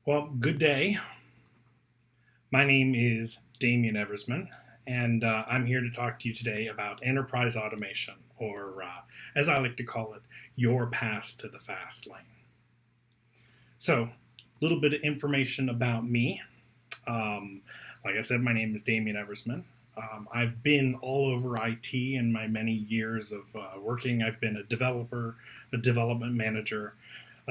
Well, good day. My name is Damian Eversman, and I'm here to talk to you today about enterprise automation, or as I like to call it, your pass to the fast lane. So, a little bit of information about me. Like I said, my name is Damian Eversman. I've been all over IT in my many years of working. I've been a developer, a development manager,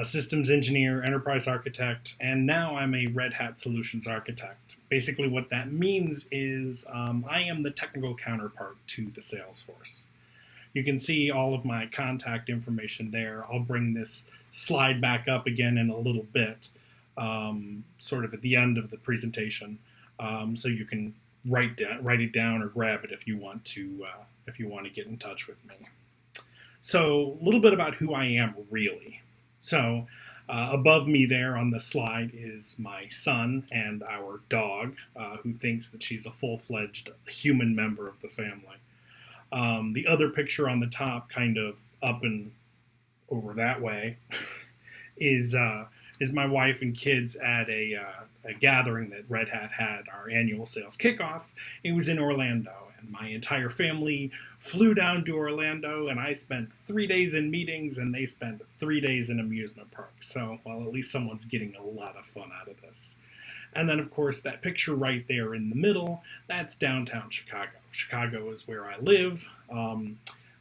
a systems engineer, enterprise architect, and now I'm a Red Hat solutions architect. Basically, what that means is I am the technical counterpart to the Salesforce. You can see all of my contact information there. I'll bring this slide back up again in a little bit, sort of at the end of the presentation, so you can write it down or grab it if you want to get in touch with me. So, a little bit about who I am really. So, above me there on the slide is my son and our dog, who thinks that she's a full-fledged human member of the family. The other picture on the top, kind of up and over that way, is my wife and kids at a gathering that Red Hat had, our annual sales kickoff. It was in Orlando, and my entire family flew down to Orlando, and I spent 3 days in meetings, and they spent 3 days in amusement parks. So, well, at least someone's getting a lot of fun out of this. And then, of course, that picture right there in the middle, that's downtown Chicago. Chicago is where I live.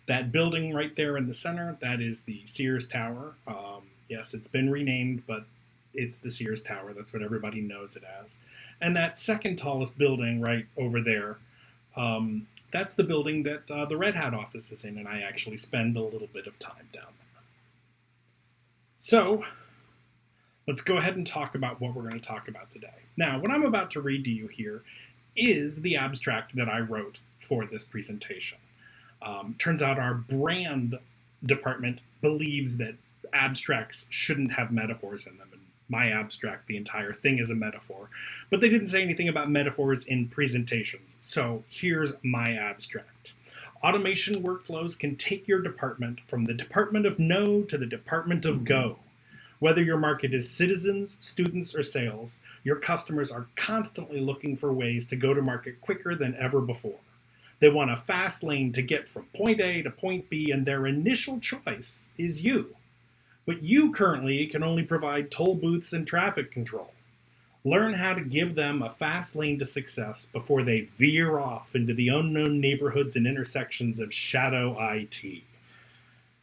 That building right there in the center, that is the Sears Tower. Yes, it's been renamed, but it's the Sears Tower. That's what everybody knows it as. And that second tallest building right over there, that's the building that the Red Hat office is in, and I actually spend a little bit of time down there. So, let's go ahead and talk about what we're going to talk about today. Now, what I'm about to read to you here is the abstract that I wrote for this presentation. Turns out our brand department believes that abstracts shouldn't have metaphors in them. And my abstract, the entire thing is a metaphor. But they didn't say anything about metaphors in presentations. So here's my abstract. Automation workflows can take your department from the department of no to the department of go. Whether your market is citizens, students, or sales, your customers are constantly looking for ways to go to market quicker than ever before. They want a fast lane to get from point A to point B, and their initial choice is you. But you currently can only provide toll booths and traffic control. Learn how to give them a fast lane to success before they veer off into the unknown neighborhoods and intersections of shadow IT.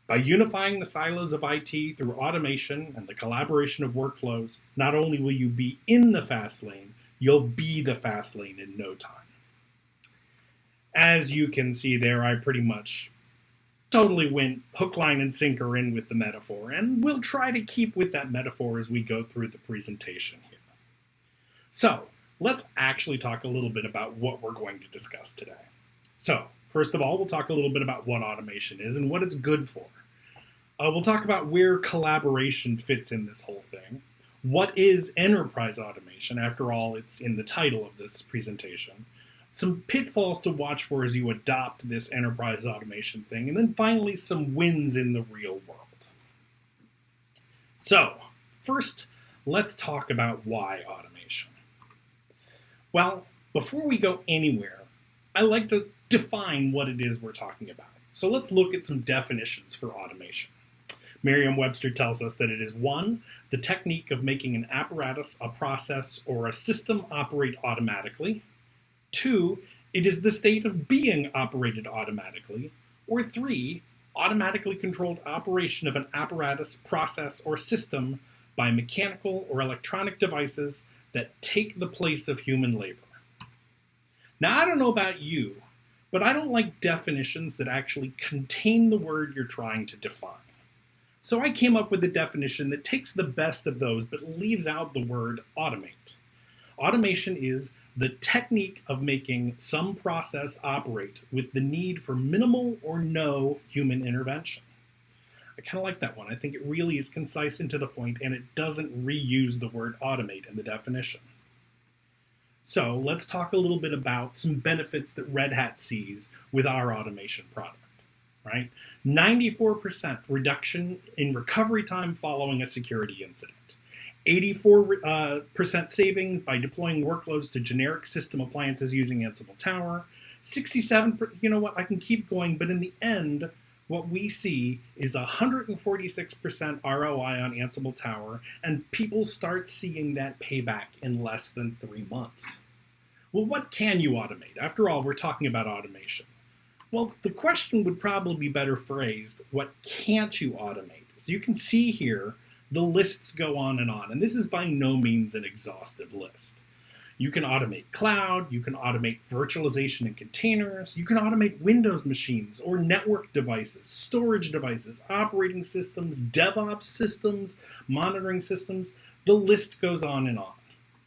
By unifying the silos of IT through automation and the collaboration of workflows, not only will you be in the fast lane, you'll be the fast lane in no time. As you can see there, I pretty much totally went hook, line, and sinker in with the metaphor, and we'll try to keep with that metaphor as we go through the presentation here. So, let's actually talk a little bit about what we're going to discuss today. So, first of all, we'll talk a little bit about what automation is and what it's good for. We'll talk about where collaboration fits in this whole thing. What is enterprise automation? After all, it's in the title of this presentation. Some pitfalls to watch for as you adopt this enterprise automation thing, and then finally some wins in the real world. So, first, let's talk about why automation. Well, before we go anywhere, I like to define what it is we're talking about. So let's look at some definitions for automation. Merriam-Webster tells us that it is 1, the technique of making an apparatus, a process, or a system operate automatically. 2, it is the state of being operated automatically. Or 3, automatically controlled operation of an apparatus, process, or system by mechanical or electronic devices that take the place of human labor. Now, I don't know about you, but I don't like definitions that actually contain the word you're trying to define. So I came up with a definition that takes the best of those but leaves out the word automate. Automation is the technique of making some process operate with the need for minimal or no human intervention. I kind of like that one. I think it really is concise and to the point, and it doesn't reuse the word automate in the definition. So let's talk a little bit about some benefits that Red Hat sees with our automation product. Right? 94% reduction in recovery time following a security incident. 84% saving by deploying workloads to generic system appliances using Ansible Tower. 67, you know what, I can keep going, but in the end, what we see is 146% ROI on Ansible Tower, and people start seeing that payback in less than 3 months. Well, what can you automate? After all, we're talking about automation. Well, the question would probably be better phrased, what can't you automate? So you can see here, the lists go on, and this is by no means an exhaustive list. You can automate cloud, you can automate virtualization and containers, you can automate Windows machines or network devices, storage devices, operating systems, DevOps systems, monitoring systems. The list goes on and on.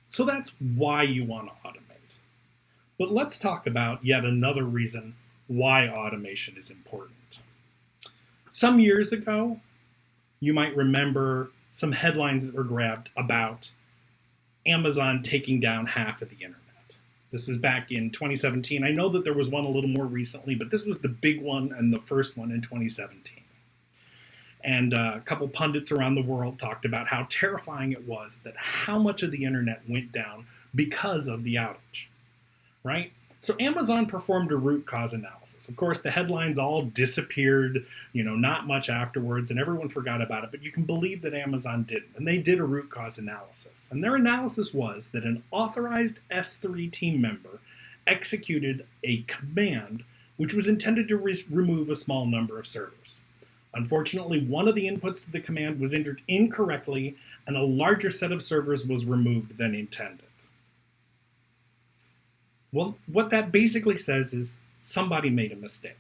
So that's why you want to automate. But let's talk about yet another reason why automation is important. Some years ago, you might remember some headlines that were grabbed about Amazon taking down half of the internet. This was back in 2017. I know that there was one a little more recently, but this was the big one and the first one in 2017. And a couple pundits around the world talked about how terrifying it was that how much of the internet went down because of the outage, right? So Amazon performed a root cause analysis. Of course, the headlines all disappeared, not much afterwards, and everyone forgot about it, but you can believe that Amazon didn't. And they did a root cause analysis. And their analysis was that an authorized S3 team member executed a command which was intended to remove a small number of servers. Unfortunately, one of the inputs to the command was entered incorrectly, and a larger set of servers was removed than intended. Well, what that basically says is somebody made a mistake.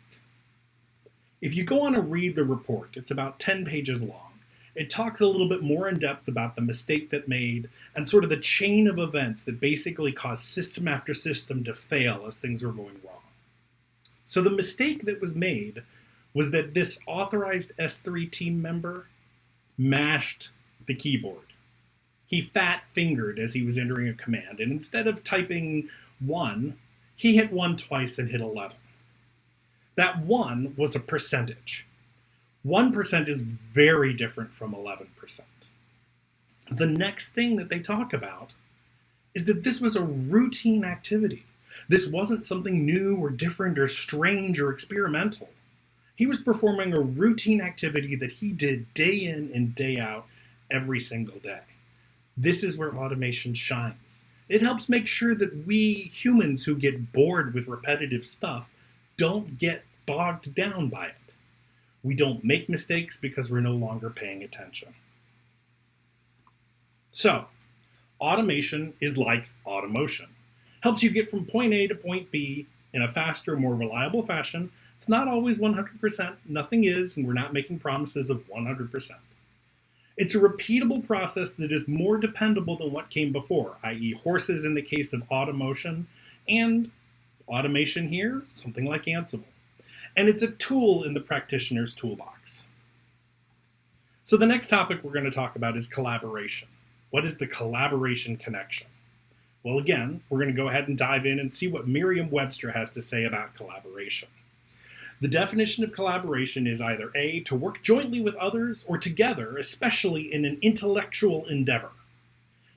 If you go on and read the report, it's about 10 pages long. It talks a little bit more in depth about the mistake that made and sort of the chain of events that basically caused system after system to fail as things were going wrong. So the mistake that was made was that this authorized S3 team member mashed the keyboard. He fat-fingered as he was entering a command, and instead of typing 1, he hit 1 twice and hit 11. That 1 was a percentage. 1% is very different from 11%. The next thing that they talk about is that this was a routine activity. This wasn't something new or different or strange or experimental. He was performing a routine activity that he did day in and day out every single day. This is where automation shines. It helps make sure that we humans who get bored with repetitive stuff don't get bogged down by it. We don't make mistakes because we're no longer paying attention. So, automation is like automotion. Helps you get from point A to point B in a faster, more reliable fashion. It's not always 100%, nothing is, and we're not making promises of 100%. It's a repeatable process that is more dependable than what came before, i.e. horses in the case of automotion, and automation here, something like Ansible. And it's a tool in the practitioner's toolbox. So the next topic we're going to talk about is collaboration. What is the collaboration connection? Well, again, we're going to go ahead and dive in and see what Merriam-Webster has to say about collaboration. The definition of collaboration is either A, to work jointly with others, or together, especially in an intellectual endeavor.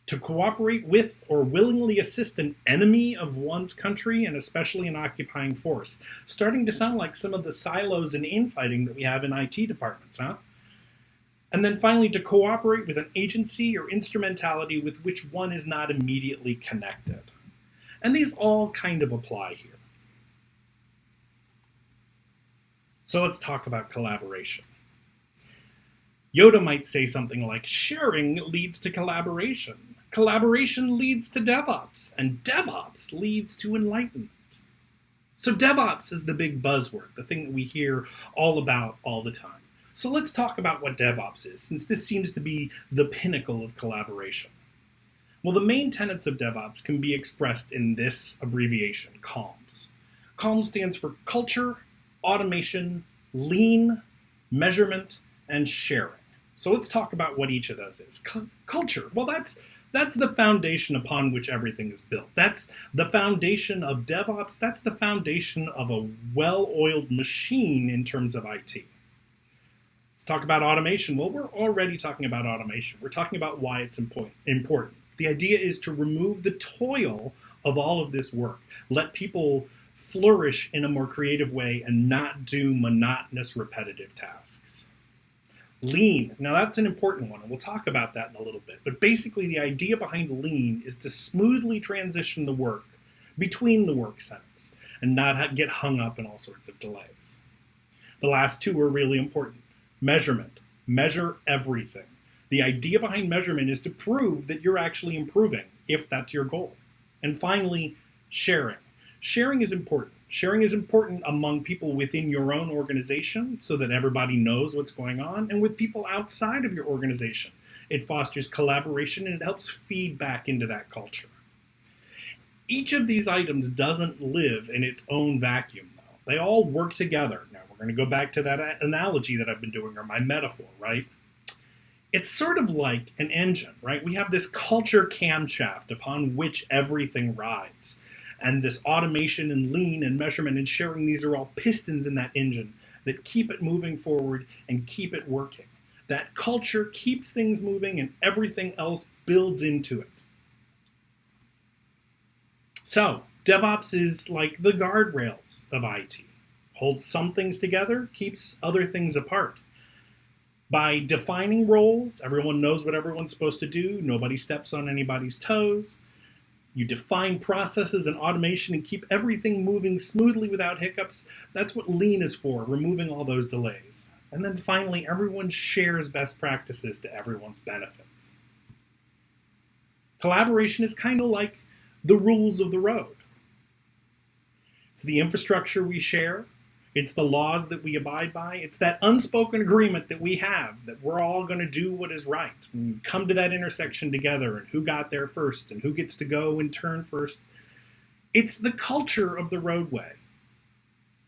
To cooperate with or willingly assist an enemy of one's country, and especially an occupying force. Starting to sound like some of the silos and infighting that we have in IT departments, huh? And then finally, to cooperate with an agency or instrumentality with which one is not immediately connected. And these all kind of apply here. So let's talk about collaboration. Yoda might say something like, sharing leads to collaboration. Collaboration leads to DevOps, and DevOps leads to enlightenment. So DevOps is the big buzzword, the thing that we hear all about all the time. So let's talk about what DevOps is, since this seems to be the pinnacle of collaboration. Well, the main tenets of DevOps can be expressed in this abbreviation, CALMS. CALMS stands for culture, automation, lean, measurement, and sharing. So let's talk about what each of those is. Culture, well, that's the foundation upon which everything is built. That's the foundation of DevOps. That's the foundation of a well-oiled machine in terms of IT. Let's talk about automation. Well, we're already talking about automation. We're talking about why it's important. The idea is to remove the toil of all of this work. Let people flourish in a more creative way and not do monotonous, repetitive tasks. Lean. Now that's an important one, and we'll talk about that in a little bit. But basically the idea behind lean is to smoothly transition the work between the work centers and not get hung up in all sorts of delays. The last two are really important. Measurement. Measure everything. The idea behind measurement is to prove that you're actually improving, if that's your goal. And finally, sharing. Sharing is important. Sharing is important among people within your own organization so that everybody knows what's going on, and with people outside of your organization. It fosters collaboration and it helps feed back into that culture. Each of these items doesn't live in its own vacuum, though. They all work together. Now, we're going to go back to that analogy that I've been doing, or my metaphor, right? It's sort of like an engine, right? We have this culture camshaft upon which everything rides. And this automation and lean and measurement and sharing, these are all pistons in that engine that keep it moving forward and keep it working. That culture keeps things moving and everything else builds into it. So, DevOps is like the guardrails of IT. Holds some things together, keeps other things apart. By defining roles, everyone knows what everyone's supposed to do. Nobody steps on anybody's toes. You define processes and automation and keep everything moving smoothly without hiccups. That's what lean is for, removing all those delays. And then finally, everyone shares best practices to everyone's benefits. Collaboration is kind of like the rules of the road. It's the infrastructure we share. It's the laws that we abide by. It's that unspoken agreement that we have that we're all going to do what is right. And we come to that intersection together, and who got there first and who gets to go and turn first. It's the culture of the roadway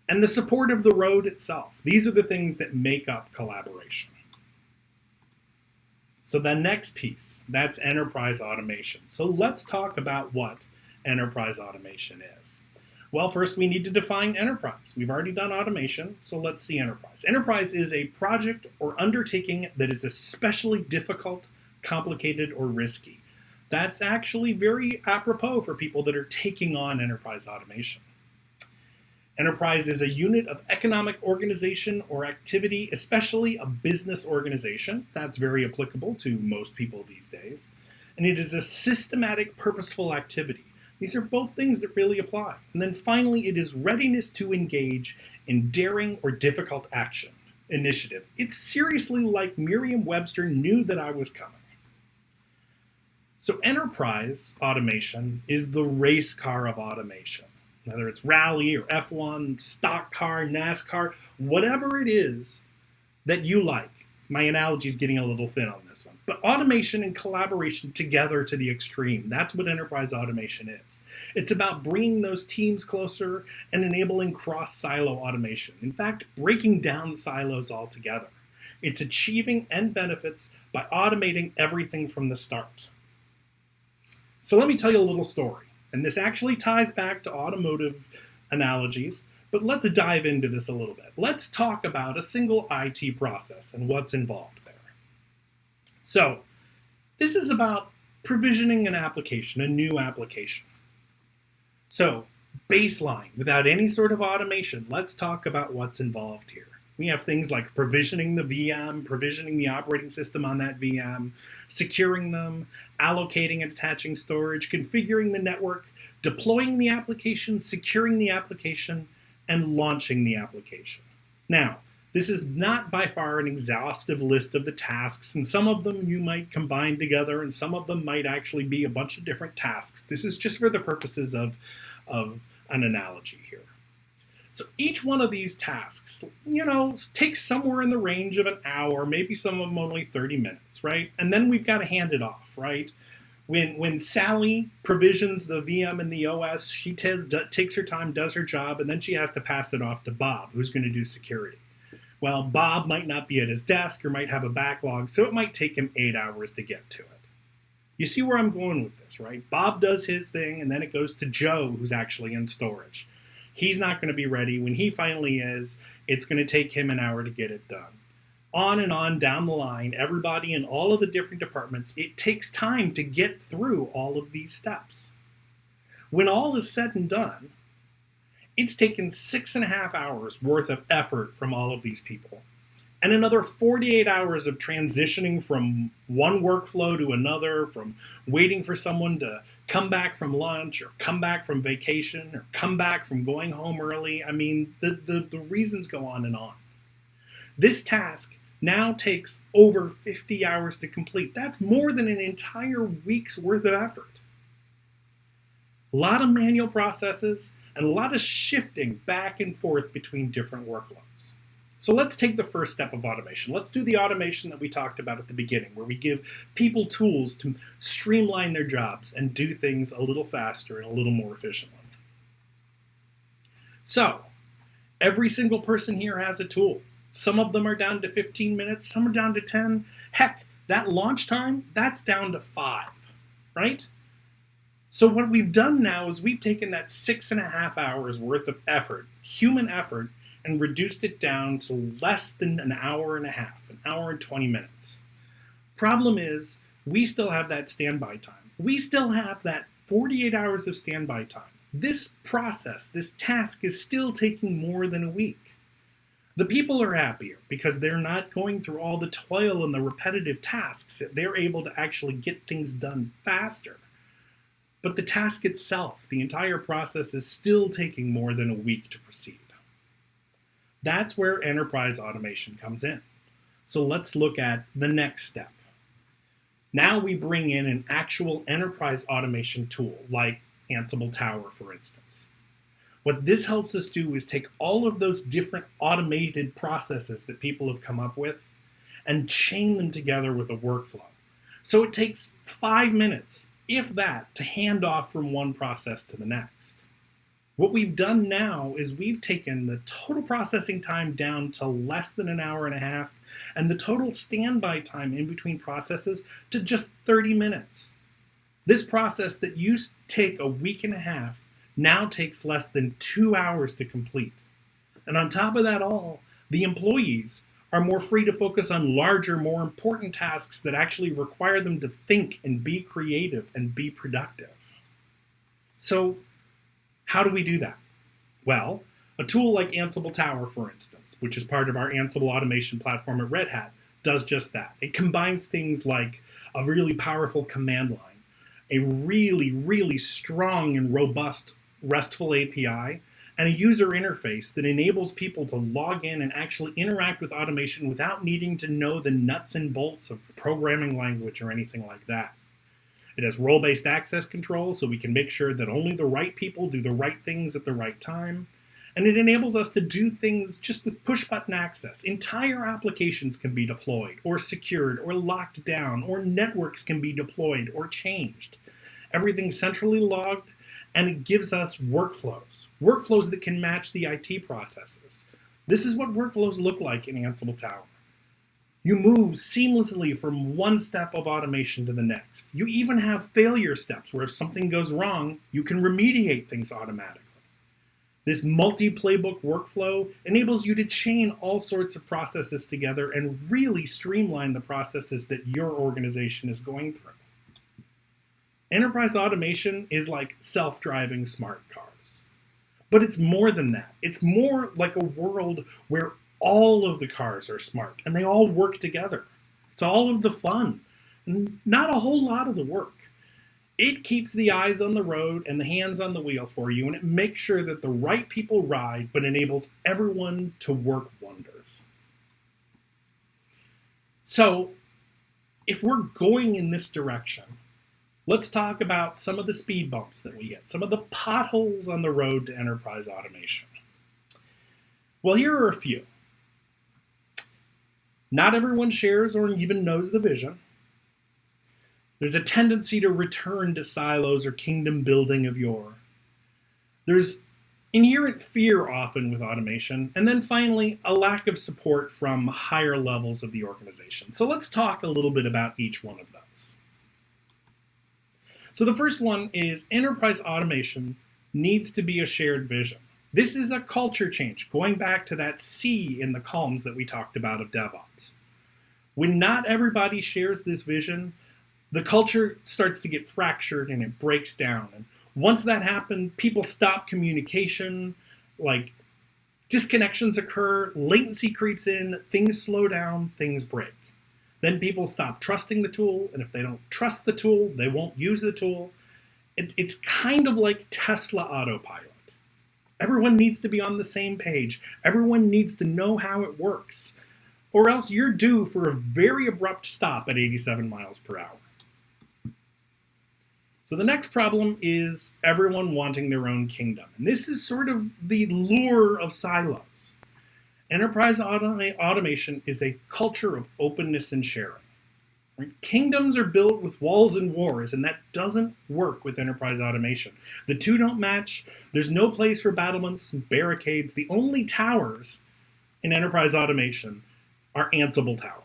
and the support of the road itself. These are the things that make up collaboration. So the next piece, that's enterprise automation. So let's talk about what enterprise automation is. Well, first we need to define enterprise. We've already done automation, so let's see enterprise. Enterprise is a project or undertaking that is especially difficult, complicated, or risky. That's actually very apropos for people that are taking on enterprise automation. Enterprise is a unit of economic organization or activity, especially a business organization. That's very applicable to most people these days. And it is a systematic, purposeful activity. These are both things that really apply. And then finally, it is readiness to engage in daring or difficult action, initiative. It's seriously like Merriam-Webster knew that I was coming. So enterprise automation is the race car of automation. Whether it's rally or F1, stock car, NASCAR, whatever it is that you like. My analogy is getting a little thin on this one. But automation and collaboration together to the extreme. That's what enterprise automation is. It's about bringing those teams closer and enabling cross-silo automation. In fact, breaking down silos altogether. It's achieving end benefits by automating everything from the start. So let me tell you a little story. And this actually ties back to automotive analogies. But let's dive into this a little bit. Let's talk about a single IT process and what's involved there. So, this is about provisioning an application, a new application. So, baseline, without any sort of automation, let's talk about what's involved here. We have things like provisioning the VM, provisioning the operating system on that VM, securing them, allocating and attaching storage, configuring the network, deploying the application, securing the application, and launching the application. Now, this is not by far an exhaustive list of the tasks, and some of them you might combine together, and some of them might actually be a bunch of different tasks. This is just for the purposes of an analogy here. So each one of these tasks, takes somewhere in the range of an hour, maybe some of them only 30 minutes, right? And then we've got to hand it off, right? When Sally provisions the VM and the OS, she takes her time, does her job, and then she has to pass it off to Bob, who's going to do security. Well, Bob might not be at his desk or might have a backlog, so it might take him 8 hours to get to it. You see where I'm going with this, right? Bob does his thing, and then it goes to Joe, who's actually in storage. He's not going to be ready. When he finally is, it's going to take him an hour to get it done. On and on down the line, everybody in all of the different departments, it takes time to get through all of these steps. When all is said and done, it's taken 6.5 hours worth of effort from all of these people, and another 48 hours of transitioning from one workflow to another, from waiting for someone to come back from lunch or come back from vacation or come back from going home early. I mean, the reasons go on and on. This task now takes over 50 hours to complete. That's more than an entire week's worth of effort. A lot of manual processes and a lot of shifting back and forth between different workloads. So let's take the first step of automation. Let's do the automation that we talked about at the beginning, where we give people tools to streamline their jobs and do things a little faster and a little more efficiently. So, every single person here has a tool. Some of them are down to 15 minutes, some are down to 10. Heck, that launch time, that's down to 5, right? So what we've done now is we've taken that 6.5 hours worth of effort, human effort, and reduced it down to less than an hour and a half, an hour and 20 minutes. Problem is, we still have that standby time. We still have that 48 hours of standby time. This process, this task is still taking more than a week. The people are happier because they're not going through all the toil and the repetitive tasks. They're able to actually get things done faster. But the task itself, the entire process, is still taking more than a week to proceed. That's where enterprise automation comes in. So let's look at the next step. Now we bring in an actual enterprise automation tool, like Ansible Tower, for instance. What this helps us do is take all of those different automated processes that people have come up with and chain them together with a workflow. So it takes 5 minutes, if that, to hand off from one process to the next. What we've done now is we've taken the total processing time down to less than an hour and a half, and the total standby time in between processes to just 30 minutes. This process that used to take a week and a half now takes less than 2 hours to complete. And on top of that all, the employees are more free to focus on larger, more important tasks that actually require them to think and be creative and be productive. So, how do we do that? Well, a tool like Ansible Tower, for instance, which is part of our Ansible automation platform at Red Hat, does just that. It combines things like a really powerful command line, a really, really strong and robust RESTful API, and a user interface that enables people to log in and actually interact with automation without needing to know the nuts and bolts of programming language or anything like that. It has role-based access control, so we can make sure that only the right people do the right things at the right time. And it enables us to do things just with push-button access. Entire applications can be deployed, or secured, or locked down, or networks can be deployed or changed. Everything's centrally logged, and it gives us workflows. Workflows that can match the IT processes. This is what workflows look like in Ansible Tower. You move seamlessly from one step of automation to the next. You even have failure steps where if something goes wrong, you can remediate things automatically. This multi-playbook workflow enables you to chain all sorts of processes together and really streamline the processes that your organization is going through. Enterprise automation is like self-driving smart cars. But it's more than that. It's more like a world where all of the cars are smart and they all work together. It's all of the fun and not a whole lot of the work. It keeps the eyes on the road and the hands on the wheel for you, and it makes sure that the right people ride, but enables everyone to work wonders. So, if we're going in this direction, let's talk about some of the speed bumps that we hit, some of the potholes on the road to enterprise automation. Well, here are a few. Not everyone shares or even knows the vision. There's a tendency to return to silos or kingdom building of yore. There's inherent fear often with automation. And then finally, a lack of support from higher levels of the organization. So let's talk a little bit about each one of those. So the first one is enterprise automation needs to be a shared vision. This is a culture change, going back to that C in the columns that we talked about of DevOps. When not everybody shares this vision, the culture starts to get fractured and it breaks down. And once that happens, people stop communication, like disconnections occur, latency creeps in, things slow down, things break. Then people stop trusting the tool, and if they don't trust the tool, they won't use the tool. It's kind of like Tesla autopilot. Everyone needs to be on the same page. Everyone needs to know how it works, or else you're due for a very abrupt stop at 87 miles per hour. So the next problem is everyone wanting their own kingdom. And this is sort of the lure of silos. Enterprise automation is a culture of openness and sharing. Right? Kingdoms are built with walls and wars, and that doesn't work with enterprise automation. The two don't match. There's no place for battlements and barricades. The only towers in enterprise automation are Ansible towers.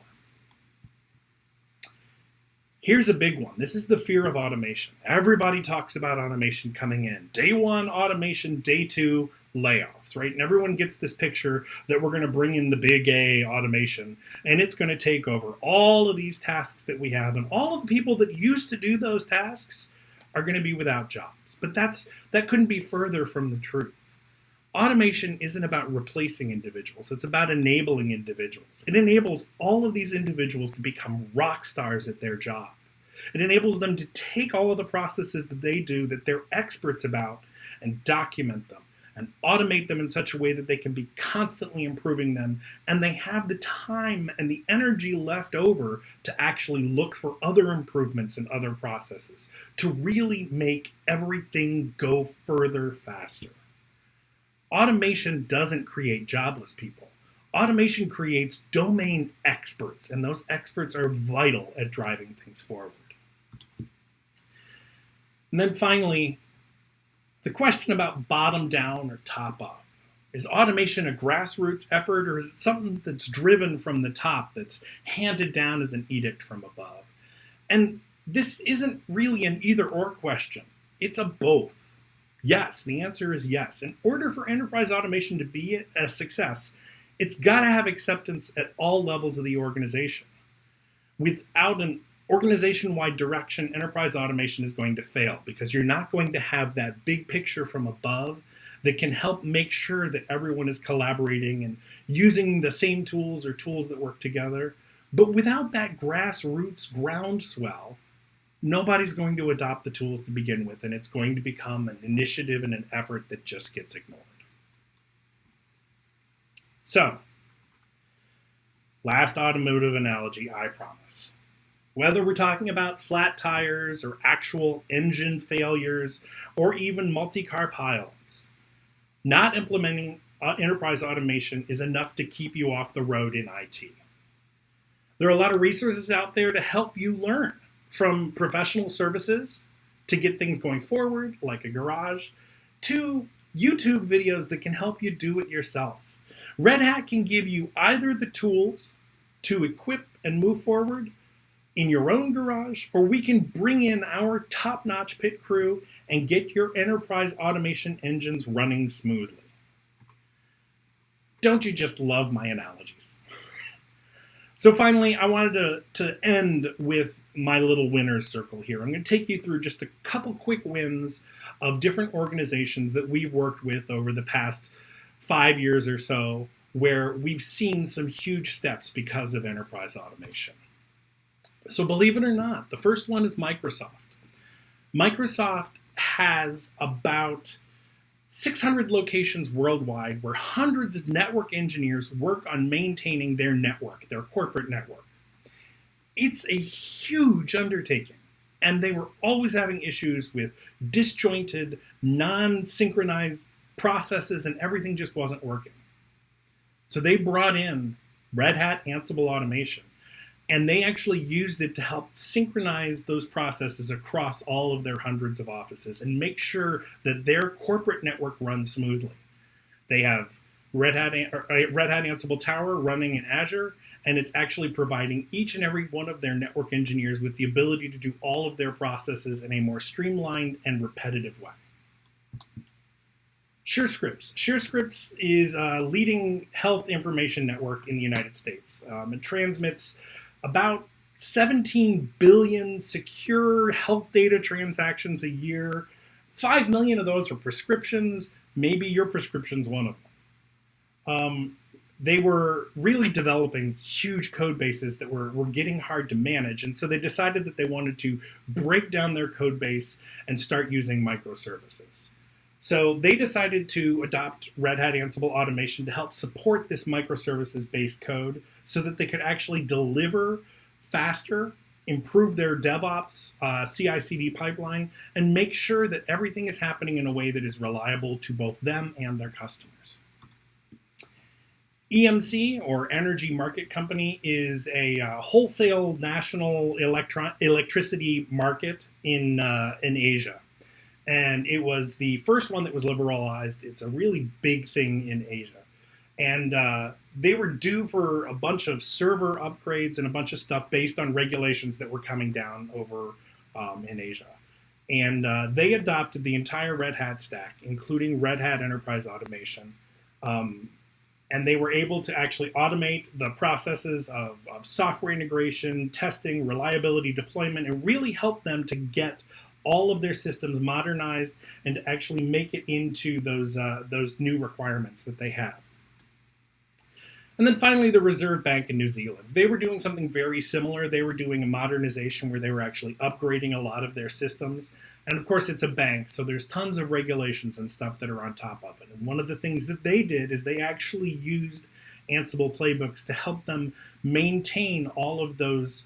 Here's a big one. This is the fear of automation. Everybody talks about automation coming in. Day one, automation. Day two, layoffs, right? And everyone gets this picture that we're going to bring in the big A automation, and it's going to take over all of these tasks that we have, and all of the people that used to do those tasks are going to be without jobs. But that couldn't be further from the truth. Automation isn't about replacing individuals. It's about enabling individuals. It enables all of these individuals to become rock stars at their job. It enables them to take all of the processes that they do that they're experts about and document them and automate them in such a way that they can be constantly improving them, and they have the time and the energy left over to actually look for other improvements in other processes, to really make everything go further faster. Automation doesn't create jobless people. Automation creates domain experts, and those experts are vital at driving things forward. And then finally, the question about bottom down or top up. Is automation a grassroots effort, or is it something that's driven from the top, that's handed down as an edict from above? And this isn't really an either or question. It's a both. Yes, the answer is yes. In order for enterprise automation to be a success, it's got to have acceptance at all levels of the organization. Without an organization-wide direction, enterprise automation is going to fail because you're not going to have that big picture from above that can help make sure that everyone is collaborating and using the same tools or tools that work together. But without that grassroots groundswell, nobody's going to adopt the tools to begin with, and it's going to become an initiative and an effort that just gets ignored. So, last automotive analogy, I promise. Whether we're talking about flat tires or actual engine failures or even multi-car pileups, not implementing enterprise automation is enough to keep you off the road in IT. There are a lot of resources out there to help you learn, from professional services to get things going forward, like a garage, to YouTube videos that can help you do it yourself. Red Hat can give you either the tools to equip and move forward in your own garage, or we can bring in our top-notch pit crew and get your enterprise automation engines running smoothly. Don't you just love my analogies? So finally, I wanted to end with my little winner's circle here. I'm going to take you through just a couple quick wins of different organizations that we've worked with over the past 5 years or so, where we've seen some huge steps because of enterprise automation. So believe it or not, the first one is Microsoft. Microsoft has about 600 locations worldwide where hundreds of network engineers work on maintaining their network, their corporate network. It's a huge undertaking, and they were always having issues with disjointed, non-synchronized processes, and everything just wasn't working. So they brought in Red Hat Ansible Automation, and they actually used it to help synchronize those processes across all of their hundreds of offices and make sure that their corporate network runs smoothly. They have Red Hat Ansible Tower running in Azure, and it's actually providing each and every one of their network engineers with the ability to do all of their processes in a more streamlined and repetitive way. SureScripts. SureScripts is a leading health information network in the United States. It transmits about 17 billion secure health data transactions a year. 5 million of those are prescriptions. Maybe your prescription's one of them. They were really developing huge code bases that were getting hard to manage. And so they decided that they wanted to break down their code base and start using microservices. So they decided to adopt Red Hat Ansible Automation to help support this microservices-based code so that they could actually deliver faster, improve their DevOps CI/CD pipeline, and make sure that everything is happening in a way that is reliable to both them and their customers. EMC, or Energy Market Company, is a wholesale national electricity market in Asia. And it was the first one that was liberalized. It's a really big thing in Asia. And they were due for a bunch of server upgrades and a bunch of stuff based on regulations that were coming down over in Asia. And they adopted the entire Red Hat stack, including Red Hat Enterprise Automation. And they were able to actually automate the processes of software integration, testing, reliability, deployment, and really help them to get all of their systems modernized and to actually make it into those new requirements that they have. And then finally, the Reserve Bank in New Zealand. They were doing something very similar. They were doing a modernization where they were actually upgrading a lot of their systems. And of course, it's a bank, so there's tons of regulations and stuff that are on top of it. And one of the things that they did is they actually used Ansible playbooks to help them maintain all of those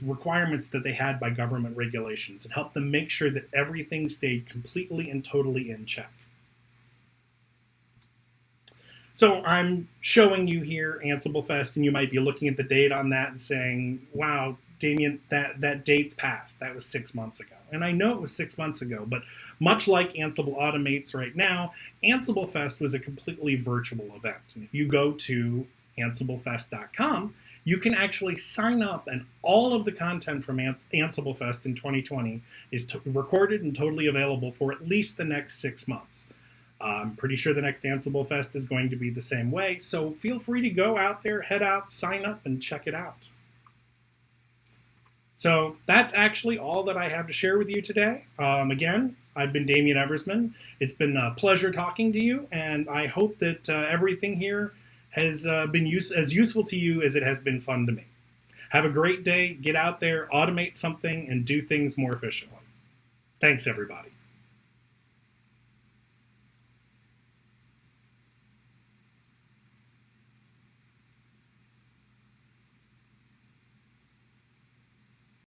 requirements that they had by government regulations and help them make sure that everything stayed completely and totally in check. So I'm showing you here Ansible Fest, and you might be looking at the date on that and saying, wow, Damien, that date's passed. That was 6 months ago. And I know it was 6 months ago, but much like Ansible Automates right now, Ansible Fest was a completely virtual event. And if you go to ansiblefest.com, you can actually sign up, and all of the content from Ansible Fest in 2020 is recorded and totally available for at least the next 6 months. I'm pretty sure the next Ansible Fest is going to be the same way, so feel free to go out there, head out, sign up, and check it out. So that's actually all that I have to share with you today. Again, I've been Damien Eversman. It's been a pleasure talking to you, and I hope that everything here has been as useful to you as it has been fun to me. Have a great day, get out there, automate something, and do things more efficiently. Thanks, everybody.